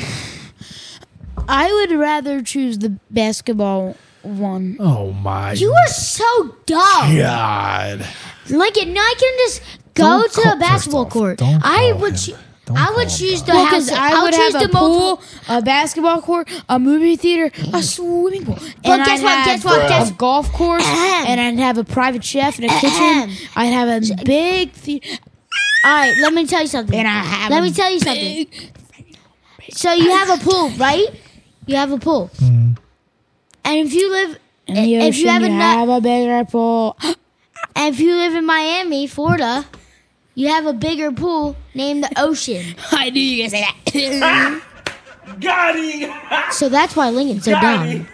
I would rather choose the basketball one. Oh my You are so dumb. God. Lincoln, no, I can just go Don't to call- a basketball first off, court. don't I call would. him. Don't I call would him choose the dumb. house. Because I I'll would choose have a the multiple. pool, a basketball court, a movie theater, a swimming pool. But guess I'd what, have guess what, guess- a golf course, and I'd have a private chef and a kitchen. I'd have a big theater. All right, let me tell you something. And I have Let a me tell you something. So you have a pool, right? You have a pool, and if you live, In the if you ocean, have you a have a bigger pool. and if you live in Miami, Florida, you have a bigger pool named the Ocean. I knew you guys say that. Got him! So that's why Lincoln's so Got dumb. him!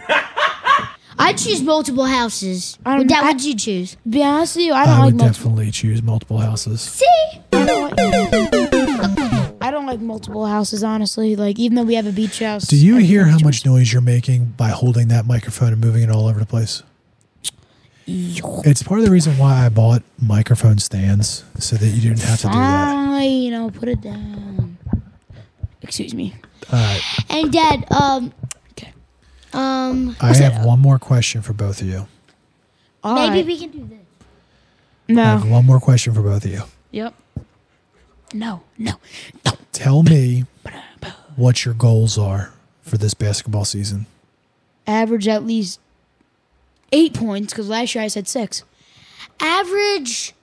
I choose multiple houses. Would you choose? To be honest with you, I I don't would like multiple. definitely choose multiple houses. See? I don't like multiple houses, honestly. Like, even though we have a beach house. Do you hear how everyone's much noise you're making by holding that microphone and moving it all over the place? It's part of the reason why I bought microphone stands, so that you didn't have to do that. Fine, put it down. Excuse me. All right. And Dad, Okay. I have one more question for both of you. maybe we can do this. No. I have one more question for both of you. Yep. No. Tell me what your goals are for this basketball season. Average at least 8 points, because last year I said 6. Average.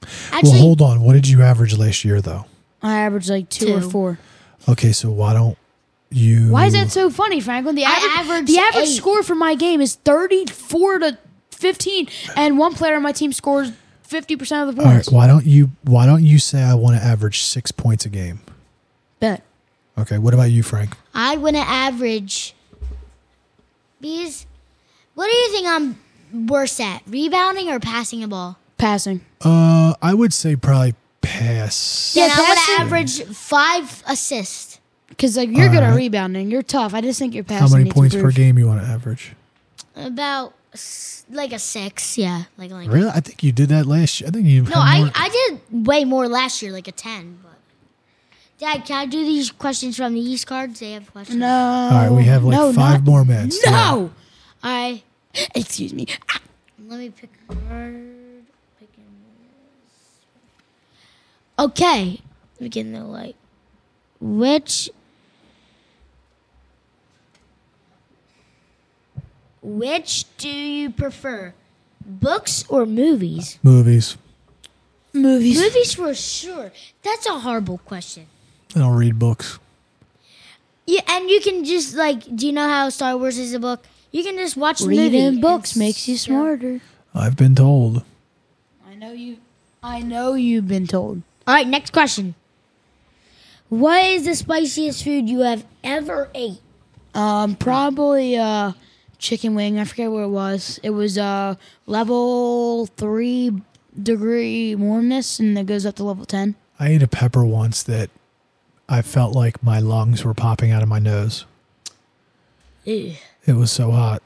Well, Actually, hold on. What did you average last year, though? I averaged like 2 or 4. Okay, so why don't you... Why is that so funny, Franklin? The averaged average 8. score for my game is 34 to 15, and one player on my team scores 50% of the All right, points. why don't you say I want to average 6 points a game? Bet. Okay, what about you, Frank? I want to average. Because, what do you think I'm worse at? Rebounding or passing a ball? Passing. I would say probably pass. Then I want passing. to average 5 assists. Because like you're good at Alright. rebounding. You're tough. I just think your passing How many needs to points per improve. game you want to average? About like a 6, yeah. Like Really? I think you did that last year. I think you. No, I did way more last year, like a 10. But Dad, can I do these questions from the East cards? They have questions. No. All right, we have like No, 5 not- more minutes. No. Yeah. All right, Excuse me. let me pick a card. Okay, we get the light. Which do you prefer, books or movies? Movies. Movies. Movies for sure. That's a horrible question. I don't read books. Yeah, and you can just do you know how Star Wars is a book? You can just watch the movie. Reading books and makes you so- smarter. I've been told. I know you've been told. All right, next question. What is the spiciest food you have ever ate? Probably chicken wing. I forget where it was. It was level 3 degree warmness, and it goes up to level 10. I ate a pepper once that I felt like my lungs were popping out of my nose. Ew. It was so hot.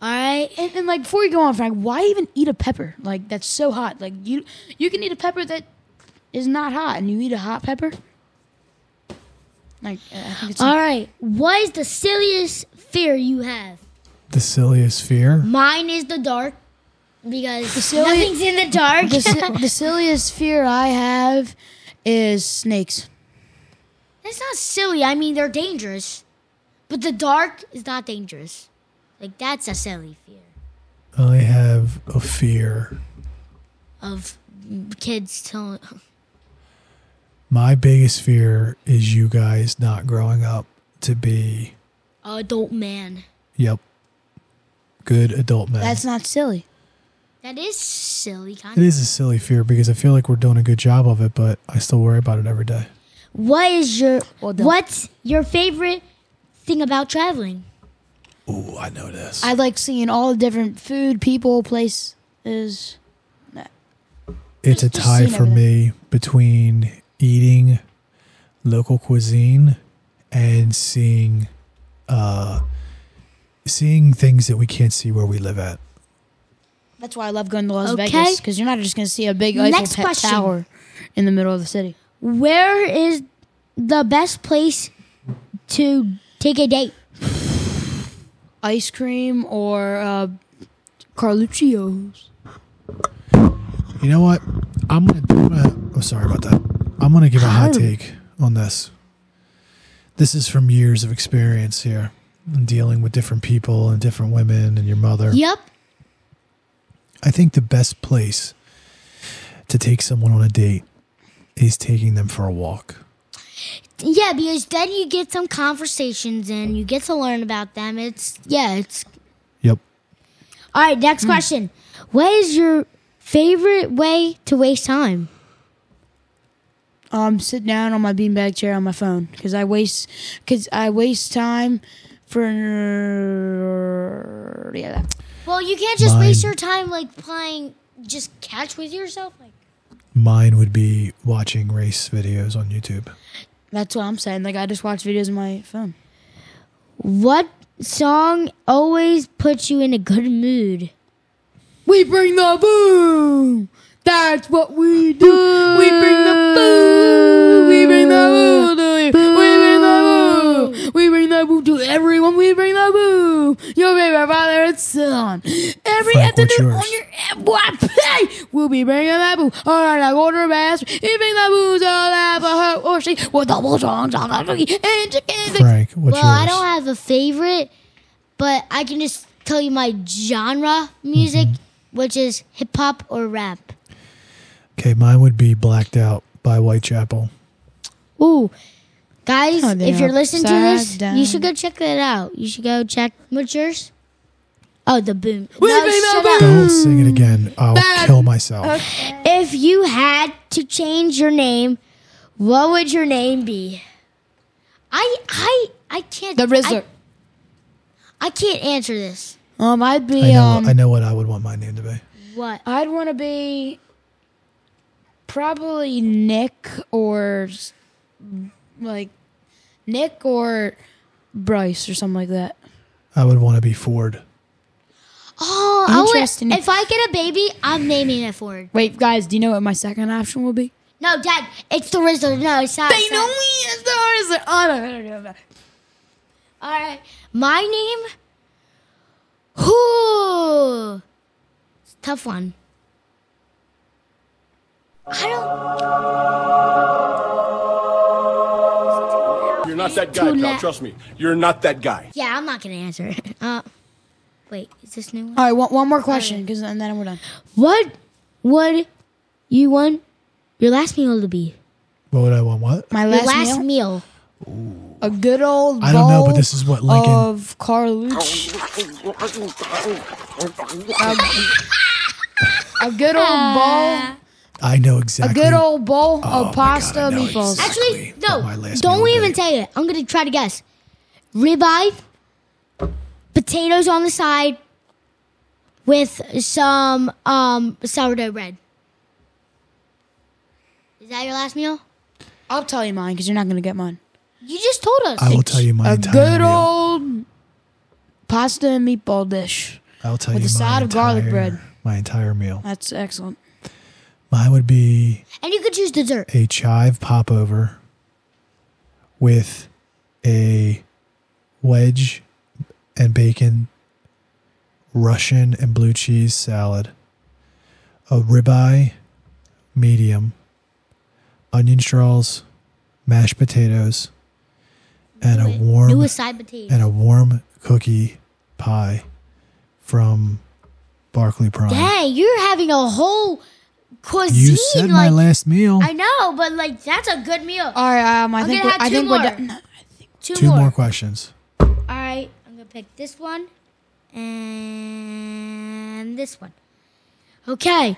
All right. And like before you go on, Frank, why even eat a pepper? Like that's so hot. Like you can eat a pepper that is not hot, and you eat a hot pepper. Like I think it's All right. What is the silliest fear you have? The silliest fear? Mine is the dark because silly- nothing's in the dark. the silliest fear I have is snakes. That's not silly. I mean, they're dangerous. But the dark is not dangerous. Like, that's a silly fear I have a fear. of kids telling. My biggest fear is you guys not growing up to be, Adult man. yep, good adult men. That's not silly. That is silly, kind It of. is a silly fear because I feel like we're doing a good job of it, but I still worry about it every day. What's your favorite thing about traveling? Ooh, I know this. I like seeing all the different food, people, places. It's a just tie seeing for everything. me between eating local cuisine and seeing things that we can't see where we live at. That's why I love going to Las Okay. Vegas, because you're not just going to see a big Eiffel Next question. Tower in the middle of the city. Where is the best place to take a date? Ice cream or Carluccio's. You know what? I'm gonna sorry about that. I'm gonna give a hot take on this. This is from years of experience here and dealing with different people and different women and your mother. Yep. I think the best place to take someone on a date is taking them for a walk. Yeah, because then you get some conversations and you get to learn about them. It's Yep. all right. Next question. What is your favorite way to waste time? Sit down on my beanbag chair on my phone because I waste time for that. Well, you can't just waste your time like playing just catch with yourself. Like Mine would be watching race videos on YouTube. That's what I'm saying. Like I just watch videos on my phone. what song always puts you in a good mood? We bring the boom. That's what we do. We bring the boom. We bring the boom. We bring the boom. We bring the boom to everyone. We bring the boom. Your favorite father and son. Every Frank, what's afternoon yours? on your what? Hey, we'll be bringing that boom. All right, I order bass. We bring the boom. All that for her or she. With double songs on the cookie and chicken. Frank, what's Well, yours? I don't have a favorite, but I can just tell you my genre music, which is hip hop or rap. Okay, mine would be Blacked Out by Whitechapel. Ooh, guys, Oh, they if you're are listening to upside this, down. you should go check that out. You should go check. What's yours? Oh, the boom. We No, bring the shut boom. up. Don't sing it again. I'll kill myself. If you had to change your name, what would your name be? I can't. The Rizzler. I can't answer this. I'd be I know what I would want my name to be. What? I'd want to be probably Nick or Bryce or something like that. I would want to be Ford. Oh, Interesting. if I get a baby, I'm naming it Ford. Wait, guys, do you know what my second option will be? No, Dad, it's the Rizzler. No, it's not. They know me as the Rizzler. Oh, no. All right, my name. Whoo, it's a tough one. I don't. You're not that guy, pal. Trust me. You're not that guy. Yeah, I'm not gonna answer it. Wait, is this new one? All right, one more question, because then we're done. What would you want your last meal to be? What would I want? What? My Your last, last meal? meal. A good old I don't know, but bowl this is what Lincoln. of Carlucci. A good old bowl. I know A exactly. good old bowl Oh my of pasta God, I know meatballs. exactly. Actually, what my no. last Don't meal would even be. say it. I'm gonna try to guess. Ribeye, potatoes on the side, with some sourdough bread. Is that your last meal? I'll tell you mine, because you're not going to get mine. You just told us. I will tell you my A entire good meal. old pasta and meatball dish. I'll tell with you a my side of garlic entire- bread. My entire meal. That's excellent. Mine would be And you could choose dessert. a chive popover with a wedge and bacon Russian and blue cheese salad, a ribeye medium, onion straws, mashed potatoes, and a warm Do a side potato. and a warm cookie pie from Barclay Prime. Dang, you're having a whole cuisine. You said my last meal. I know, but like that's a good meal. All right, I think gonna have I two think we're more. done. Two more questions. All right, I'm gonna pick this one and this one. Okay.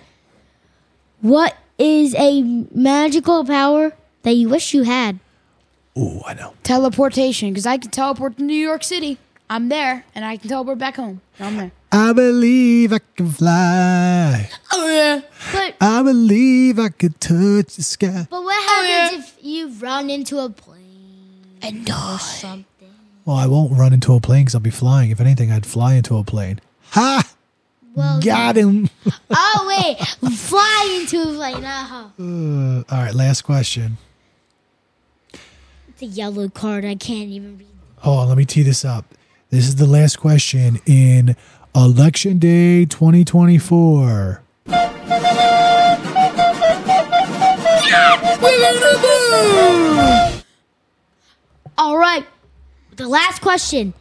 What is a magical power that you wish you had? Oh, I know. Teleportation, because I can teleport to New York City. I'm there, and I can teleport back home. I'm there. I believe I can fly. Oh, yeah. But I believe I could touch the sky. But what happens if you run into a plane And or die. something? Well, I won't run into a plane because I'll be flying. If anything, I'd fly into a plane. Ha! Well, Got him. oh wait, fly into a plane. All right, last question. It's a yellow card. I can't even read. Hold on, let me tee this up. This is the last question in Election Day 2024. All right, the last question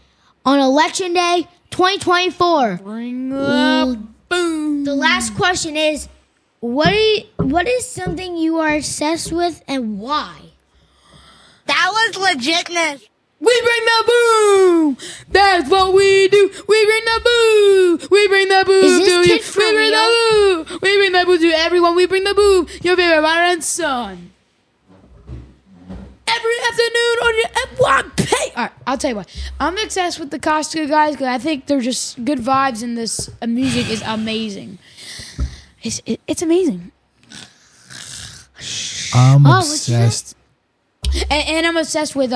on Election Day 2024. Bring the boom. The last question is, what is something you are obsessed with and why? That was legitness. We bring the boom. That's what we do. We bring the boom. We bring the boom Is this to you. kid for We bring real? the boom. We bring the boom to everyone. We bring the boom. Your favorite mother and son. Every afternoon on your F1 All right, I'll tell you what. I'm obsessed with the Costco guys because I think they're just good vibes and this music is amazing. It's amazing. I'm what'd you say? obsessed. And I'm obsessed with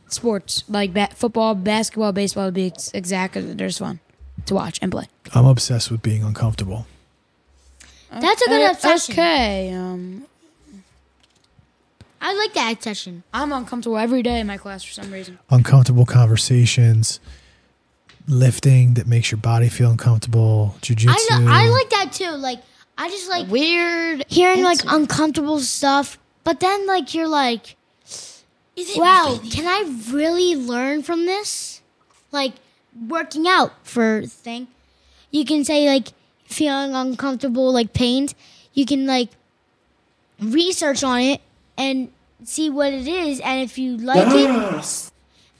sports like football, basketball, baseball. Would be exactly they're just fun to watch and play. I'm obsessed with being uncomfortable. That's a good obsession. Okay. I like that obsession. I'm uncomfortable every day in my class for some reason. Uncomfortable conversations, lifting that makes your body feel uncomfortable, jujitsu. I like that too. Like I just like Weird hearing like answer. uncomfortable stuff, but then like you're like, wow, can I really learn from this? Like working out for a thing. You can say like feeling uncomfortable, like pains. You can like research on it and see what it is, and if you like it, Yes.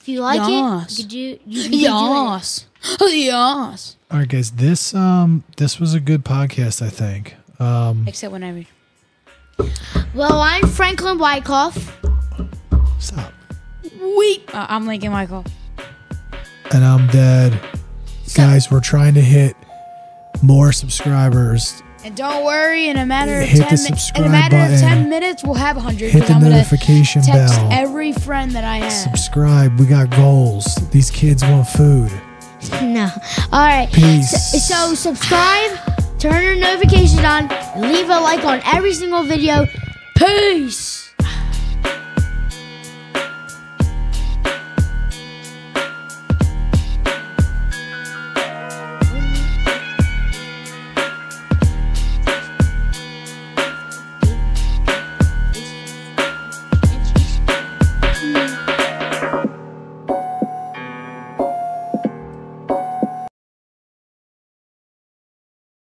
you can do Yes. Yes. All right, guys. This was a good podcast, I think. Except when I read. Well, I'm Franklin Wyckoff. Stop. I'm Lincoln Michael. And I'm dead. Guys, we're trying to hit more subscribers. And don't worry, in a matter of Hit the 10 subscribe in a matter of button. 10 minutes, we'll have 100. Hit the I'm gonna notification text bell. every friend that I have. Subscribe. We got goals. These kids want food. No. All right. Peace. So subscribe, turn your notifications on, leave a like on every single video. Peace.